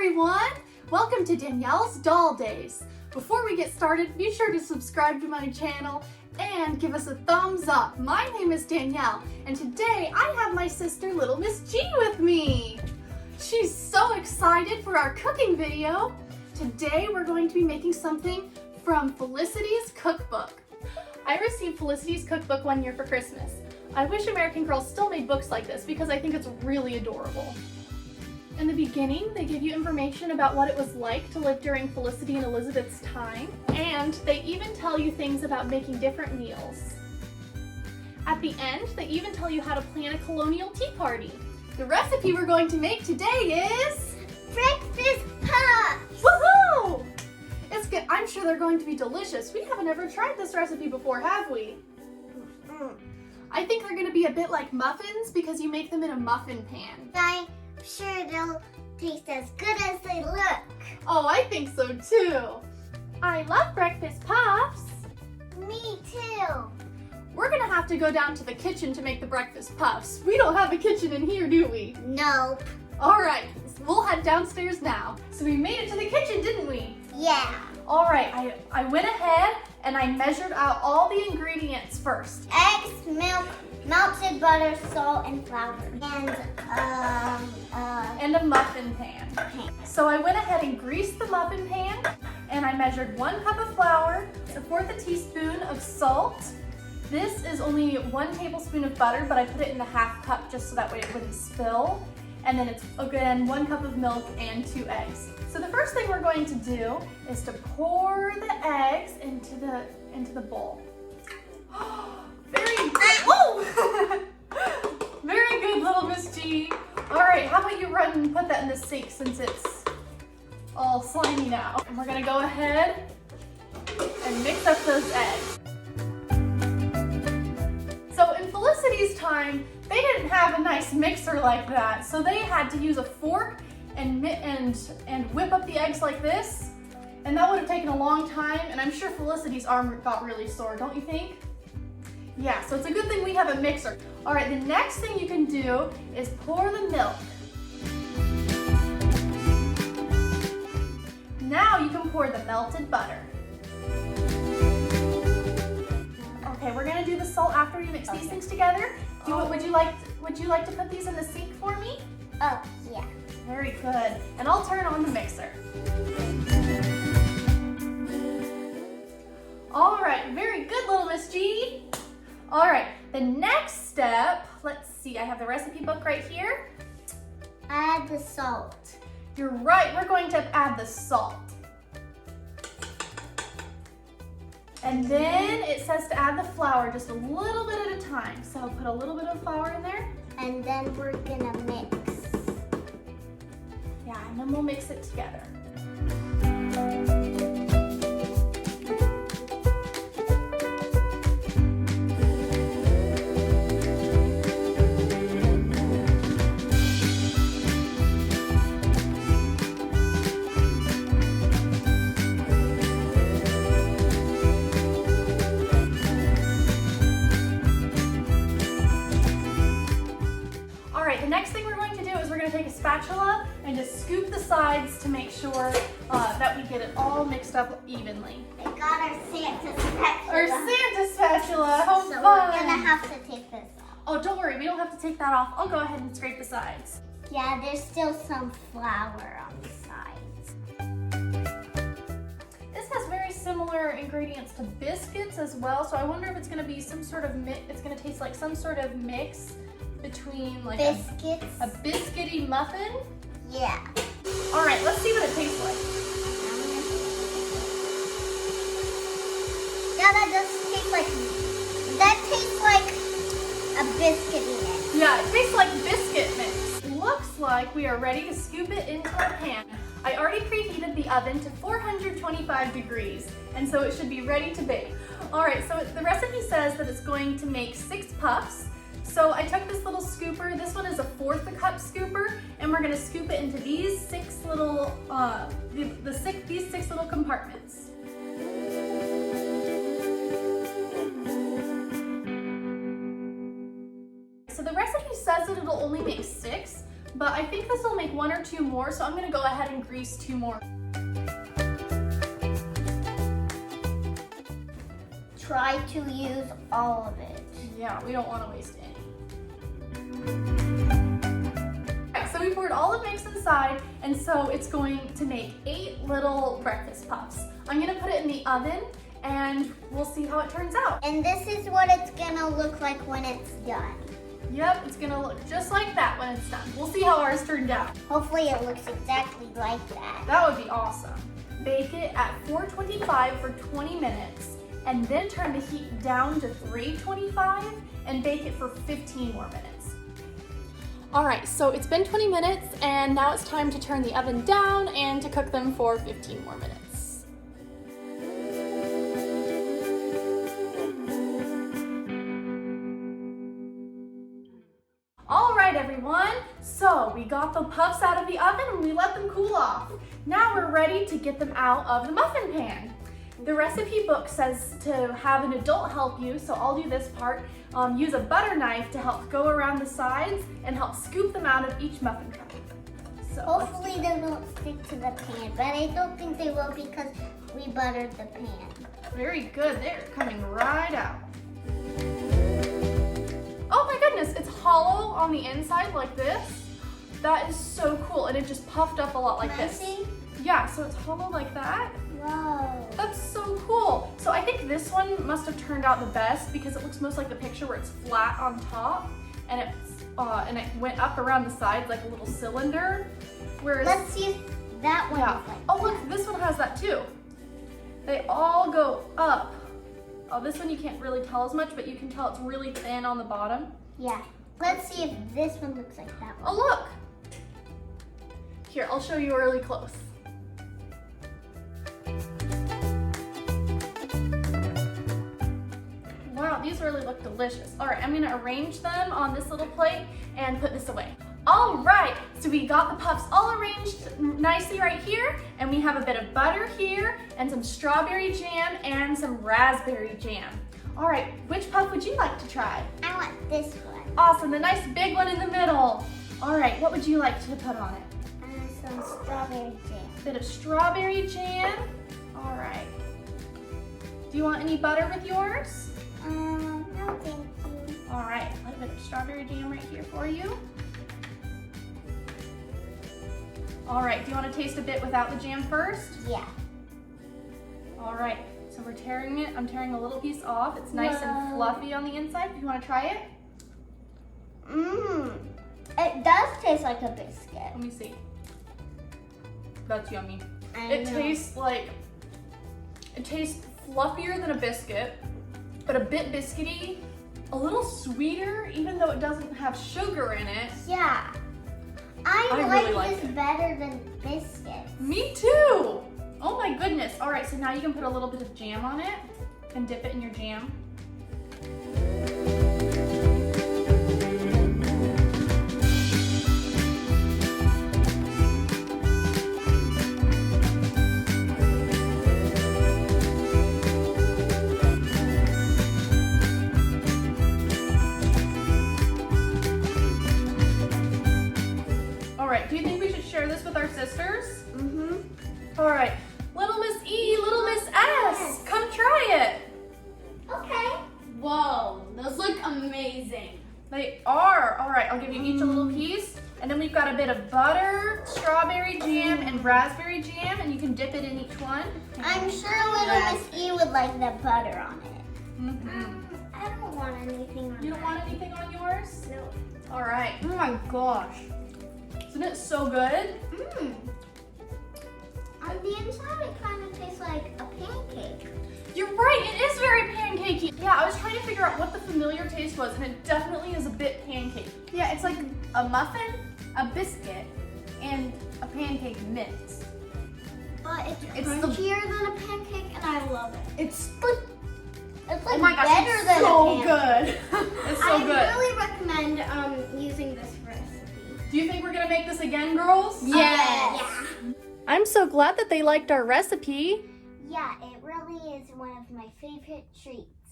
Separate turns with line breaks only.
everyone! Welcome to Danielle's Doll Days. Before we get started, be sure to subscribe to my channel and give us a thumbs up. My name is Danielle, and today I have my sister Little Miss G with me. She's so excited for our cooking video. Today we're going to be making something from Felicity's cookbook. I received Felicity's cookbook one year for Christmas. I wish American Girl still made books like this because I think it's really adorable. In the beginning, they give you information about what it was like to live during Felicity and Elizabeth's time, and they even tell you things about making different meals. At the end, they even tell you how to plan a colonial tea party. The recipe we're going to make today is
breakfast puffs!
Woohoo! It's good. I'm sure they're going to be delicious. We haven't ever tried this recipe before, have we? I think they're going to be a bit like muffins because you make them in a muffin pan.
I'm sure they'll taste as good as they look.
Oh, I think so too. I love breakfast puffs.
Me too.
We're gonna have to go down to the kitchen to make the breakfast puffs. We don't have a kitchen in here, do we?
Nope.
All right, we'll head downstairs now. So we made it to the kitchen, didn't we?
Yeah.
All right, I went ahead and I measured out all the ingredients first.
Eggs, milk, melted butter, salt, and flour.
And a muffin pan. So I went ahead and greased the muffin pan, and I measured 1 cup of flour, 1/4 teaspoon of salt. This is only 1 tablespoon of butter, but I put it in the 1/2 cup just so that way it wouldn't spill. And then it's again 1 cup of milk and 2 eggs. So the first thing we're going to do is to pour the eggs into the bowl. Very good. Oh! Very good, Little Miss G. All right, how about you run and put that in the sink since it's all slimy now. And we're gonna go ahead and mix up those eggs. So in Felicity's time, they didn't have a nice mixer like that, so they had to use a fork and whip up the eggs like this, and that would have taken a long time, and I'm sure Felicity's arm got really sore, don't you think? Yeah, so it's a good thing we have a mixer. All right, the next thing you can do is pour the milk. Now you can pour the melted butter. Okay, we're gonna do the salt after you mix these things together. Would you like to put these in the sink for me?
Oh, yeah.
Very good. And I'll turn on the mixer. All right, very good, Little Miss G. All right, the next step, let's see, I have the recipe book right here.
Add the salt.
You're right, we're going to add the salt. And then it says to add the flour just a little bit at a time. So put a little bit of flour in there.
And then we're gonna mix.
Yeah, and then we'll mix it together. The next thing we're going to do is we're going to take a spatula and just scoop the sides to make sure that we get it all mixed up evenly.
I got our Santa spatula.
Our Santa spatula, how
so
fun!
We're gonna have to take this off.
Oh, don't worry, we don't have to take that off. I'll go ahead and scrape the sides.
Yeah, there's still some flour on the sides.
This has very similar ingredients to biscuits as well, so I wonder if it's going to be some sort of mix. It's going to taste like some sort of mix between like
biscuits.
A biscuity muffin.
Yeah.
All right, let's see what it tastes like.
Yeah, that does taste like, that tastes like a biscuity mix.
Yeah, it tastes like biscuit mix. Looks like we are ready to scoop it into our pan. I already preheated the oven to 425 degrees, and so it should be ready to bake. All right, so the recipe says that it's going to make 6 puffs. So I took this little scooper, this one is a 1/4 cup scooper, and we're gonna scoop it into these 6 little, these 6 little compartments. So the recipe says that it'll only make 6, but I think this will make 1 or 2 more, so I'm gonna go ahead and grease 2 more.
Try to use all of it.
Yeah, we don't want to waste any. Alright, so we poured all the mix inside, and so it's going to make 8 little breakfast puffs. I'm gonna put it in the oven, and we'll see how it turns out.
And this is what it's gonna look like when it's done.
Yep, it's gonna look just like that when it's done. We'll see how ours turned out.
Hopefully it looks exactly like that.
That would be awesome. Bake it at 425 for 20 minutes, and then turn the heat down to 325 and bake it for 15 more minutes. All right, so it's been 20 minutes, and now it's time to turn the oven down and to cook them for 15 more minutes. All right, everyone, so we got the puffs out of the oven and we let them cool off. Now we're ready to get them out of the muffin pan. The recipe book says to have an adult help you, so I'll do this part. Use a butter knife to help go around the sides and help scoop them out of each muffin cup. So
hopefully they won't stick to the pan, but I don't think they will because we buttered the pan.
Very good, they're coming right out. Oh my goodness, it's hollow on the inside like this. That is so cool, and it just puffed up a lot like this. Yeah, so it's hollow like that.
Whoa.
That's so cool. So I think this one must have turned out the best because it looks most like the picture where it's flat on top and it went up around the sides like a little cylinder. Whereas,
let's see if that one
yeah.
is like
Oh look, this one has that too. They all go up. Oh, this one you can't really tell as much, but you can tell it's really thin on the bottom.
Yeah. Let's see if this one looks like that one.
Oh look. Here, I'll show you really close. Wow, these really look delicious. All right, I'm gonna arrange them on this little plate and put this away. All right, so we got the puffs all arranged nicely right here, and we have a bit of butter here, and some strawberry jam, and some raspberry jam. All right, which puff would you like to try?
I want this one.
Awesome, the nice big one in the middle. All right, what would you like to put on it?
Some strawberry jam.
Bit of strawberry jam. All right. Do you want any butter with yours?
No, thank you.
All right, a little bit of strawberry jam right here for you. All right, do you want to taste a bit without the jam first?
Yeah.
All right, so we're tearing it. I'm tearing a little piece off. It's nice and fluffy on the inside. Do you want to try it?
Mmm. It does taste like a biscuit.
Let me see. That's yummy.
It
tastes fluffier than a biscuit, but a bit biscuity, a little sweeter, even though it doesn't have sugar in it.
Yeah. I
really
like
like
this
it.
better than biscuits.
Me too. Oh my goodness. All right, so now you can put a little bit of jam on it and dip it in your jam. Do you think we should share this with our sisters?
Mm-hmm.
All right. Little Miss E, Little Miss S, come try it.
Okay.
Whoa, those look amazing.
They are. All right, I'll give you each a little piece. And then we've got a bit of butter, strawberry jam, and raspberry jam, and you can dip it in each one.
I'm sure Little Miss E would like the butter on it.
Mm-hmm.
I don't want anything on
You don't want anything on yours?
No.
All right.
Oh my gosh.
Isn't it so good?
Mmm. On the inside, it kind of tastes like a pancake.
You're right, it is very pancakey. Yeah, I was trying to figure out what the familiar taste was, and it definitely is a bit pancakey.
Yeah, it's like a muffin, a biscuit, and a pancake mix.
But it's
It's
crunchier than a pancake, and I love it.
It's like,
It's like
oh my gosh,
better
it's
than
so
a pancake.
good.
It's so
I
good.
really recommend using this recipe.
Do you think we're gonna make this again, girls?
Yes.
Yeah.
I'm so glad that they liked our recipe.
Yeah, it really is one of my favorite treats.